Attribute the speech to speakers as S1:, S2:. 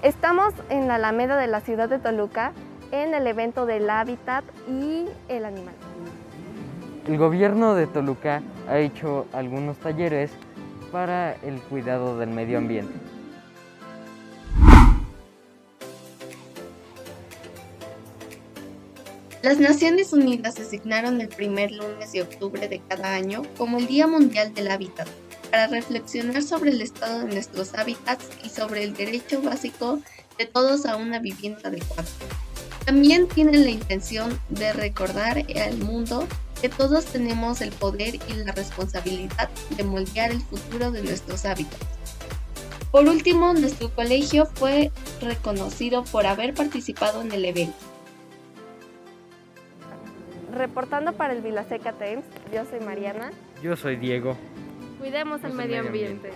S1: Estamos en la Alameda de la ciudad de Toluca en el evento del hábitat y el animal.
S2: El gobierno de Toluca ha hecho algunos talleres para el cuidado del medio ambiente.
S3: Las Naciones Unidas designaron el primer lunes de octubre de cada año como el Día Mundial del Hábitat, para reflexionar sobre el estado de nuestros hábitats y sobre el derecho básico de todos a una vivienda adecuada. También tienen la intención de recordar al mundo que todos tenemos el poder y la responsabilidad de moldear el futuro de nuestros hábitats. Por último, nuestro colegio fue reconocido por haber participado en el evento.
S1: Reportando para el Vilaseca Times, yo soy Mariana.
S2: Yo soy Diego.
S1: Cuidemos el medio ambiente.